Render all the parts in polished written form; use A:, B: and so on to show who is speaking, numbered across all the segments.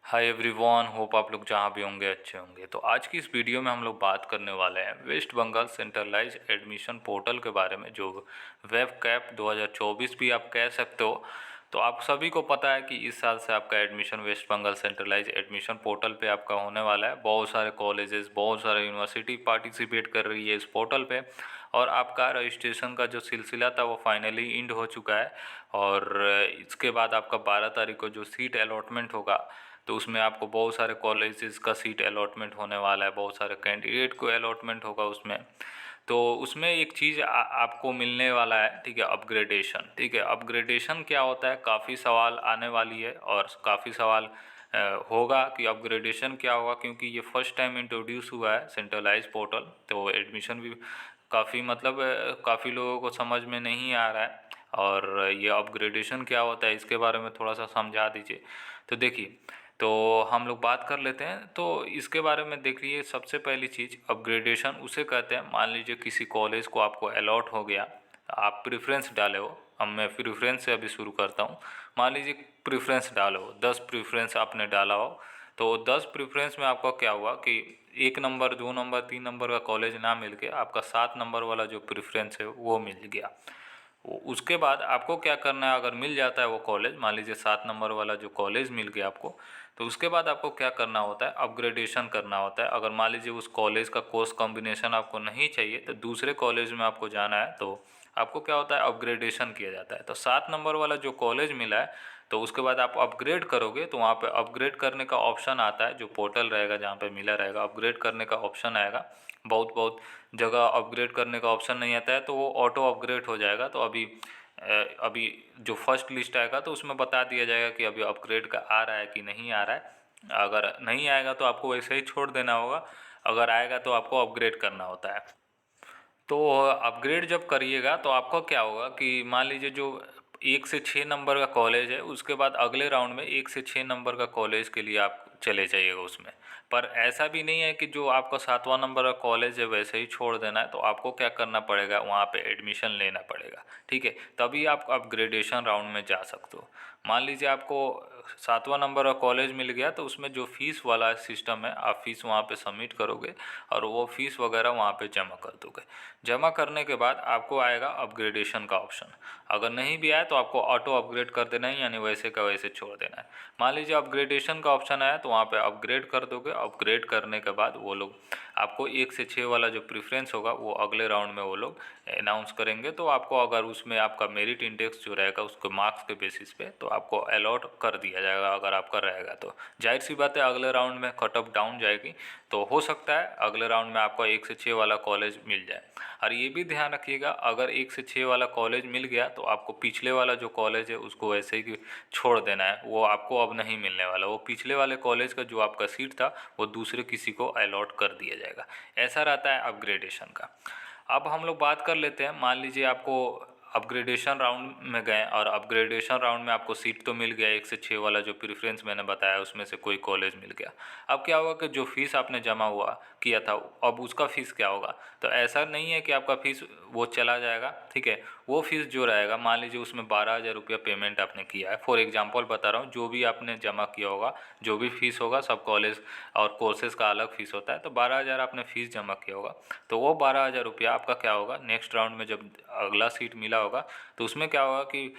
A: Hi everyone, hope आप लोग जहाँ भी होंगे अच्छे होंगे। तो आज की इस वीडियो में हम लोग बात करने वाले हैं West Bengal centralize admission portal के बारे में, जो वेब कैप 2024 भी आप कह सकते हो। तो आप सभी को पता है कि इस साल से आपका admission West Bengal centralize admission portal पे आपका होने वाला है। बहुत सारे कॉलेजेस, बहुत सारे यूनिवर्सिटी पार्टिसिपेट कर रही है इस पोर्टल पे, और आपका रजिस्ट्रेशन का जो सिलसिला था वो फाइनली एंड हो चुका है। और इसके बाद आपका 12 तारीख को जो सीट अलॉटमेंट होगा, तो उसमें आपको बहुत सारे कॉलेजेस का सीट अलॉटमेंट होने वाला है, बहुत सारे कैंडिडेट को अलॉटमेंट होगा उसमें। तो उसमें एक चीज़ आपको मिलने वाला है, ठीक है, अपग्रेडेशन। ठीक है, अपग्रेडेशन क्या होता है, काफ़ी सवाल आने वाली है और काफ़ी सवाल होगा कि अपग्रेडेशन क्या होगा, क्योंकि ये फर्स्ट टाइम इंट्रोड्यूस हुआ है सेंट्रलाइज पोर्टल। तो एडमिशन भी काफ़ी मतलब काफ़ी लोगों को समझ में नहीं आ रहा है। और ये अपग्रेडेशन क्या होता है इसके बारे में थोड़ा सा समझा दीजिए। तो देखिए, तो हम लोग बात कर लेते हैं। तो इसके बारे में देखिए, सबसे पहली चीज़ अपग्रेडेशन उसे कहते हैं। मान लीजिए किसी कॉलेज को आपको अलॉट हो गया, आप प्रेफरेंस डाले हो। अब मैं प्रेफरेंस से अभी शुरू करता हूँ। मान लीजिए प्रेफरेंस डालो, 10 प्रेफरेंस आपने डाला हो। तो 10 प्रेफरेंस में आपका क्या हुआ कि 1 नंबर, 2 नंबर, 3 नंबर का कॉलेज ना मिल के आपका 7 नंबर वाला जो प्रेफरेंस है वो मिल गया। उसके बाद आपको क्या करना है, अगर मिल जाता है वो कॉलेज, मान लीजिए 7 नंबर वाला जो कॉलेज मिल गया आपको, तो उसके बाद आपको क्या करना होता है, अपग्रेडेशन करना होता है। अगर मान लीजिए उस कॉलेज का कोर्स कॉम्बिनेशन आपको नहीं चाहिए, तो दूसरे कॉलेज में आपको जाना है, तो आपको क्या होता है, अपग्रेडेशन किया जाता है। तो 7 नंबर वाला जो कॉलेज मिला है, तो उसके बाद आप अपग्रेड करोगे, तो वहाँ पे अपग्रेड करने का ऑप्शन आता है। जो पोर्टल रहेगा जहाँ पे मिला रहेगा, अपग्रेड करने का ऑप्शन आएगा। बहुत बहुत जगह अपग्रेड करने का ऑप्शन नहीं आता है, तो वो ऑटो अपग्रेड हो जाएगा। तो अभी जो फर्स्ट लिस्ट आएगा तो उसमें बता दिया जाएगा कि अभी अपग्रेड का आ रहा है कि नहीं आ रहा है। अगर नहीं आएगा तो आपको वैसे ही छोड़ देना होगा, अगर आएगा तो आपको अपग्रेड करना होता है। तो अपग्रेड जब करिएगा तो आपका क्या होगा कि मान लीजिए जो 1 से 6 नंबर का कॉलेज है, उसके बाद अगले राउंड में 1 से 6 नंबर का कॉलेज के लिए आप चले जाइएगा उसमें। पर ऐसा भी नहीं है कि जो आपका 7वां नंबर का कॉलेज है वैसे ही छोड़ देना है। तो आपको क्या करना पड़ेगा, वहाँ पे एडमिशन लेना पड़ेगा। ठीक है, तभी आप अपग्रेडेशन राउंड में जा सकते हो। मान लीजिए आपको 7वां नंबर का कॉलेज मिल गया, तो उसमें जो फीस वाला सिस्टम है, आप फीस वहाँ पे सबमिट करोगे और वो फीस वगैरह वहाँ पे जमा कर दोगे। जमा करने के बाद आपको आएगा अपग्रेडेशन का ऑप्शन। अगर नहीं भी आया तो आपको ऑटो अपग्रेड कर देना है, यानी वैसे का वैसे छोड़ देना है। मान लीजिए अपग्रेडेशन का ऑप्शन आया तो वहाँ पे अपग्रेड कर दोगे। अपग्रेड करने के बाद वो लोग आपको 1 से 6 वाला जो प्रेफरेंस होगा वो अगले राउंड में वो लोग अनाउंस करेंगे। तो आपको अगर उसमें आपका मेरिट इंडेक्स जो रहेगा उसको मार्क्स के बेसिस पे तो आपको अलॉट कर दिया जाएगा। अगर आपका रहेगा तो जाहिर सी बात है अगले राउंड में कट ऑफ डाउन जाएगी, तो हो सकता है अगले राउंड में आपको 1 से 6 वाला कॉलेज मिल जाए। और ये भी ध्यान रखिएगा, अगर 1 से 6 वाला कॉलेज मिल गया तो आपको पिछले वाला जो कॉलेज है उसको वैसे ही छोड़ देना है, वो आपको अब नहीं मिलने वाला। वो पिछले वाले कॉलेज का जो आपका सीट था वो दूसरे किसी को अलॉट कर दिया जाएगा। ऐसा रहता है अपग्रेडेशन का। अब हम लोग बात कर लेते हैं, मान लीजिए आपको अपग्रेडेशन राउंड में गए और अपग्रेडेशन राउंड में आपको सीट तो मिल गया, 1 से 6 वाला जो प्रेफरेंस मैंने बताया उसमें से कोई कॉलेज मिल गया। अब क्या होगा कि जो फीस आपने जमा हुआ किया था, अब उसका फ़ीस क्या होगा। तो ऐसा नहीं है कि आपका फ़ीस वो चला जाएगा, ठीक है। वो फीस जो रहेगा, मान लीजिए उसमें 12,000 रुपया पेमेंट आपने किया है, फॉर एग्जांपल बता रहा हूँ, जो भी आपने जमा किया होगा, जो भी फीस होगा, सब कॉलेज और कोर्सेज़ का अलग फ़ीस होता है, तो 12,000 आपने फ़ीस जमा किया होगा। तो वो 12,000 रुपया आपका क्या होगा, नेक्स्ट राउंड में जब अगला सीट मिला होगा तो उसमें क्या होगा कि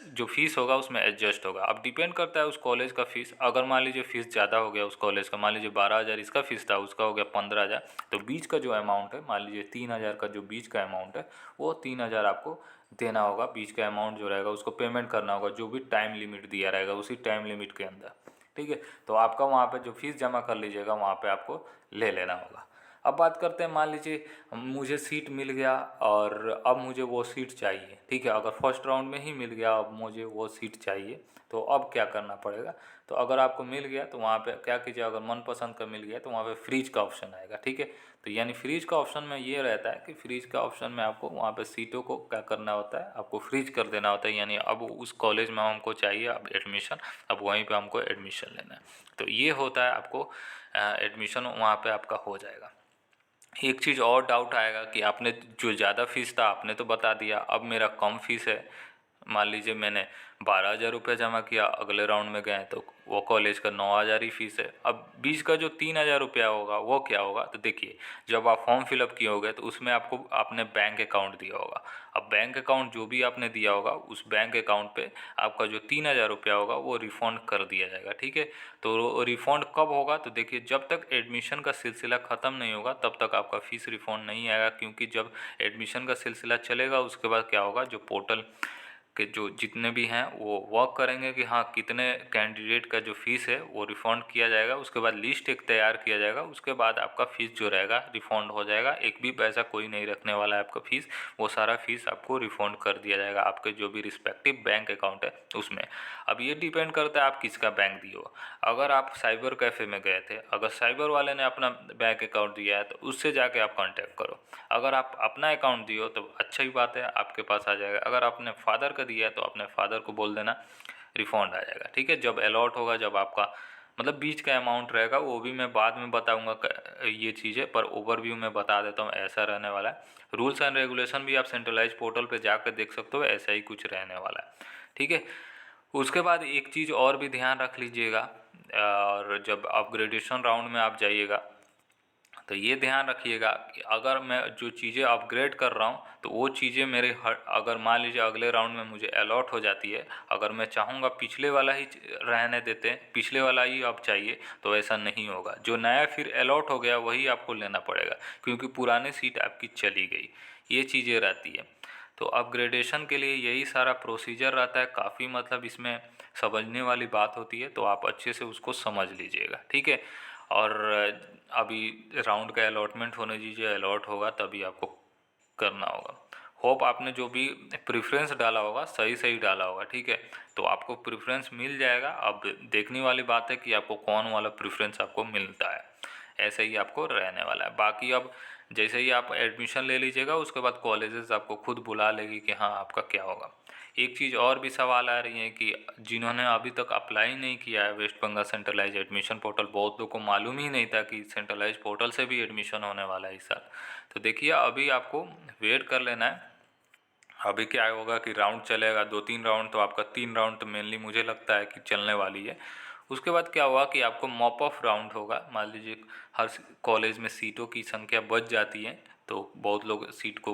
A: जो फीस होगा उसमें एडजस्ट होगा। अब डिपेंड करता है उस कॉलेज का फ़ीस। अगर मान लीजिए फ़ीस ज़्यादा हो गया उस कॉलेज का, मान लीजिए 12,000 इसका फ़ीस था, उसका हो गया 15,000, तो बीच का जो अमाउंट है, मान लीजिए 3,000 का जो बीच का अमाउंट है, वो 3,000 आपको देना होगा। बीच का अमाउंट जो रहेगा उसको पेमेंट करना होगा, जो भी टाइम लिमिट दिया रहेगा उसी टाइम लिमिट के अंदर। ठीक है, तो आपका वहाँ पे जो फीस जमा कर लीजिएगा वहाँ पे आपको ले लेना होगा। अब बात करते हैं, मान लीजिए मुझे सीट मिल गया और अब मुझे वो सीट चाहिए, ठीक है। अगर फर्स्ट राउंड में ही मिल गया, अब मुझे वो सीट चाहिए, तो अब क्या करना पड़ेगा। तो अगर आपको मिल गया तो वहाँ पे क्या कीजिए, अगर मनपसंद का मिल गया तो वहाँ पे फ्रीज का ऑप्शन आएगा, ठीक है। तो यानी फ्रीज का ऑप्शन में ये रहता है कि फ्रीज का ऑप्शन में आपको वहाँ पे सीटों को क्या करना होता है, आपको फ्रीज कर देना होता है। यानी अब उस कॉलेज में हमको चाहिए अब एडमिशन, अब वहीं पे हमको एडमिशन लेना है। तो ये होता है, आपको एडमिशन वहाँ पे आपका हो जाएगा। एक चीज़ और डाउट आएगा कि आपने जो ज़्यादा फीस था आपने तो बता दिया, अब मेरा कम फीस है, मान लीजिए मैंने 12,000 रुपये जमा किया, अगले राउंड में गए तो वो कॉलेज का 9,000 ही फीस है। अब बीच का जो 3,000 रुपया होगा वो क्या होगा, तो देखिए जब आप फॉर्म फिलअप किए होगे तो उसमें आपको आपने बैंक अकाउंट दिया होगा। अब बैंक अकाउंट जो भी आपने दिया होगा उस बैंक अकाउंट पे आपका जो 3,000 रुपया होगा वो रिफ़ंड कर दिया जाएगा, ठीक है। तो रिफ़ंड कब होगा, तो देखिए जब तक एडमिशन का सिलसिला ख़त्म नहीं होगा तब तक आपका फ़ीस रिफ़ंड नहीं आएगा, क्योंकि जब एडमिशन का सिलसिला चलेगा उसके बाद क्या होगा, जो पोर्टल कि जो जितने भी हैं वो वर्क करेंगे कि हाँ कितने कैंडिडेट का जो फ़ीस है वो रिफ़ंड किया जाएगा। उसके बाद लिस्ट एक तैयार किया जाएगा, उसके बाद आपका फ़ीस जो रहेगा रिफ़ंड हो जाएगा। एक भी पैसा कोई नहीं रखने वाला है आपका फ़ीस, वो सारा फ़ीस आपको रिफ़ंड कर दिया जाएगा आपके जो भी रिस्पेक्टिव बैंक अकाउंट है उसमें। अब ये डिपेंड करता है आप किसका बैंक दिए हो। अगर आप साइबर कैफ़े में गए थे, अगर साइबर वाले ने अपना बैंक अकाउंट दिया है तो उससे जाके आप कॉन्टैक्ट करो। अगर आप अपना अकाउंट दिए हो तो अच्छा ही बात है, आपके पास आ जाएगा। अगर आपने फादर का दिया है तो अपने फादर को बोल देना, रिफ़ंड आ जाएगा, ठीक है। जब अलॉट होगा, जब आपका मतलब बीच का अमाउंट रहेगा वो भी मैं बाद में बताऊंगा ये चीज़ें, पर ओवरव्यू में बता देता हूँ ऐसा रहने वाला है। रूल्स एंड रेगुलेशन भी आप सेंट्रलाइज पोर्टल पे जाकर देख सकते हो, ऐसा ही कुछ रहने वाला है, ठीक है। उसके बाद एक चीज़ और भी ध्यान रख लीजिएगा, और जब अपग्रेडेशन राउंड में आप जाइएगा तो ये ध्यान रखिएगा कि अगर मैं जो चीज़ें अपग्रेड कर रहा हूँ तो वो चीज़ें मेरे अगर मान लीजिए अगले राउंड में मुझे अलॉट हो जाती है, अगर मैं चाहूँगा पिछले वाला ही रहने देते हैं, पिछले वाला ही अब चाहिए, तो ऐसा नहीं होगा। जो नया फिर अलॉट हो गया वही आपको लेना पड़ेगा, क्योंकि पुरानी सीट आपकी चली गई, ये चीज़ें रहती है। तो अपग्रेडेशन के लिए यही सारा प्रोसीजर रहता है, काफ़ी मतलब इसमें समझने वाली बात होती है, तो आप अच्छे से उसको समझ लीजिएगा, ठीक है। और अभी राउंड का अलॉटमेंट होने दीजिए, अलॉट होगा तभी आपको करना होगा। होप आपने जो भी प्रेफरेंस डाला होगा सही सही डाला होगा, ठीक है। तो आपको प्रेफरेंस मिल जाएगा। अब देखने वाली बात है कि आपको कौन वाला प्रेफरेंस आपको मिलता है, ऐसे ही आपको रहने वाला है। बाकी अब जैसे ही आप एडमिशन ले लीजिएगा उसके बाद कॉलेजेस आपको खुद बुला लेगी कि हाँ आपका क्या होगा। एक चीज़ और भी सवाल आ रही है कि जिन्होंने अभी तक अप्लाई नहीं किया है West Bengal centralize admission portal, बहुत लोगों को मालूम ही नहीं था कि सेंट्रलाइज पोर्टल से भी एडमिशन होने वाला है इस साल। तो देखिए अभी आपको वेट कर लेना है। अभी क्या होगा कि राउंड चलेगा 2-3 राउंड, तो आपका 3 राउंड तो मेनली मुझे लगता है कि चलने वाली है। उसके बाद क्या हुआ कि आपको मॉप ऑफ राउंड होगा। मान लीजिए हर कॉलेज में सीटों की संख्या बच जाती है, तो बहुत लोग सीट को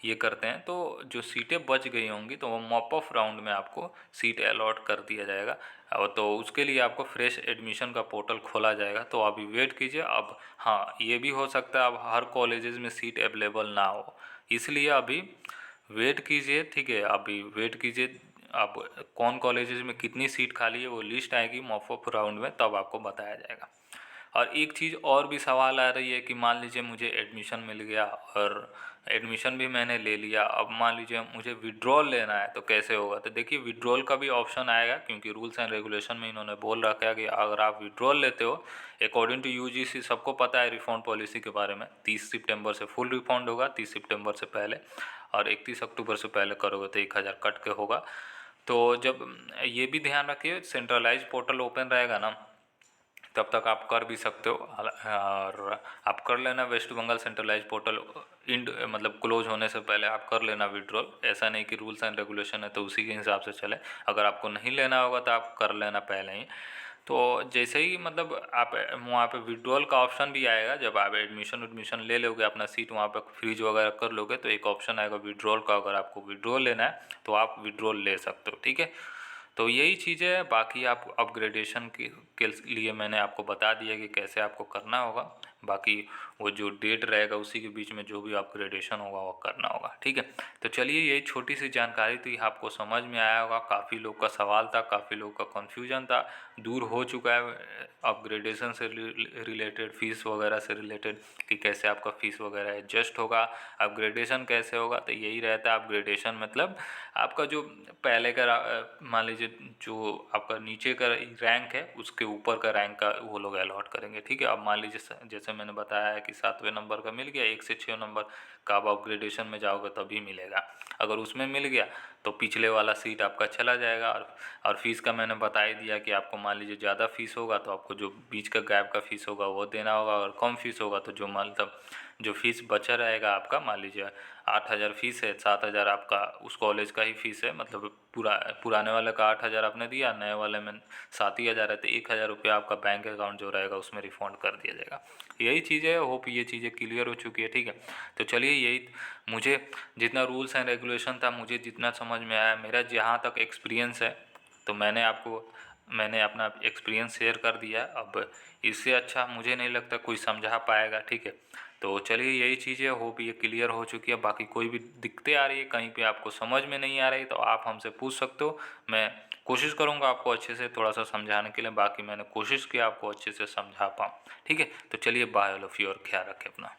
A: ये करते हैं, तो जो सीटें बच गई होंगी तो वो मॉप ऑफ राउंड में आपको सीट अलॉट कर दिया जाएगा। और तो उसके लिए आपको फ्रेश एडमिशन का पोर्टल खोला जाएगा, तो अभी वेट कीजिए। अब हाँ ये भी हो सकता है अब हर कॉलेजेस में सीट अवेलेबल ना हो, इसलिए अभी वेट कीजिए, ठीक है। अभी वेट कीजिए, अब कौन कॉलेजेस में कितनी सीट खाली है वो लिस्ट आएगी मॉप अप राउंड में, तब आपको बताया जाएगा। और एक चीज़ और भी सवाल आ रही है कि मान लीजिए मुझे एडमिशन मिल गया और एडमिशन भी मैंने ले लिया, अब मान लीजिए मुझे विड्रॉल लेना है तो कैसे होगा। तो देखिए विड्रॉल का भी ऑप्शन आएगा, क्योंकि रूल्स एंड रेगुलेशन में इन्होंने बोल रखा है कि अगर आप विड्रॉल लेते हो अकॉर्डिंग टू यूजीसी, सबको पता है रिफंड पॉलिसी के बारे में, 30 सितंबर से फुल रिफंड होगा, 30 सितंबर से पहले, और 31 अक्टूबर से पहले करोगे तो 1,000 कट के होगा। तो जब ये भी ध्यान रखिए सेंट्रलाइज पोर्टल ओपन रहेगा ना तब तक आप कर भी सकते हो, और आप कर लेना West Bengal centralize portal end मतलब क्लोज होने से पहले आप कर लेना विड्रॉल। ऐसा नहीं कि रूल्स एंड रेगुलेशन है तो उसी के हिसाब से चले, अगर आपको नहीं लेना होगा तो आप कर लेना पहले ही। तो जैसे ही मतलब आप वहाँ पे विड्रॉल का ऑप्शन भी आएगा, जब आप एडमिशन ले लोगे अपना सीट वहाँ पे फ्रीज वगैरह कर लोगे तो एक ऑप्शन आएगा विड्रॉल का, अगर आपको विड्रॉल लेना है तो आप विड्रॉल ले सकते हो, ठीक है। तो यही चीज़ें है, बाकी आप अपग्रेडेशन के लिए मैंने आपको बता दिया कि कैसे आपको करना होगा। बाकी वो जो डेट रहेगा उसी के बीच में जो भी अपग्रेडेशन होगा वो करना होगा, ठीक है। तो चलिए यही छोटी सी जानकारी थी, आपको समझ में आया होगा। काफ़ी लोग का सवाल था, काफ़ी लोग का कन्फ्यूजन था, दूर हो चुका है अपग्रेडेशन से रिलेटेड, फीस वगैरह से रिलेटेड कि कैसे आपका फ़ीस वगैरह एडजस्ट होगा, अपग्रेडेशन कैसे होगा। तो यही रहता है अपग्रेडेशन, मतलब आपका जो पहले का मान लीजिए जो आपका नीचे का रैंक है उसके ऊपर का रैंक का वो लोग अलॉट करेंगे, ठीक है। अब मान लीजिए जैसे मैंने बताया है कि 7वें नंबर का मिल गया, 1 से 6 नंबर का आप अपग्रेडेशन में जाओगे तभी मिलेगा। अगर उसमें मिल गया तो पिछले वाला सीट आपका चला जाएगा। और फीस का मैंने बता ही दिया कि आपको मान लीजिए ज़्यादा फीस होगा तो आपको जो बीच का गैप का फीस होगा वो देना होगा, और कम फीस होगा तो जो मतलब जो फीस बचा रहेगा आपका, मान लीजिए 8,000 फ़ीस है, 7,000 आपका उस कॉलेज का ही फ़ीस है, मतलब पुराने वाले का 8,000 आपने दिया, नए वाले में 7 ही हज़ार है, तो 1,000 रुपया आपका बैंक अकाउंट जो रहेगा उसमें रिफ़ंड कर दिया जाएगा। यही चीज़ है, होप ये चीज़ें क्लियर हो चुकी है, ठीक है। तो चलिए यही मुझे जितना रूल्स एंड रेगुलेशन था, मुझे जितना समझ में आया, मेरा जहाँ तक एक्सपीरियंस है, तो मैंने अपना एक्सपीरियंस शेयर कर दिया। अब इससे अच्छा मुझे नहीं लगता कोई समझा पाएगा, ठीक है। तो चलिए यही चीज़ें होप ये क्लियर हो चुकी है। बाकी कोई भी दिक्कतें आ रही है, कहीं पे आपको समझ में नहीं आ रही, तो आप हमसे पूछ सकते हो। मैं कोशिश करूँगा आपको अच्छे से थोड़ा सा समझाने के लिए। बाकी मैंने कोशिश की आपको अच्छे से समझा पाऊँ, ठीक है। तो चलिए बाय ऑल ऑफ यू और ख्याल रखें अपना।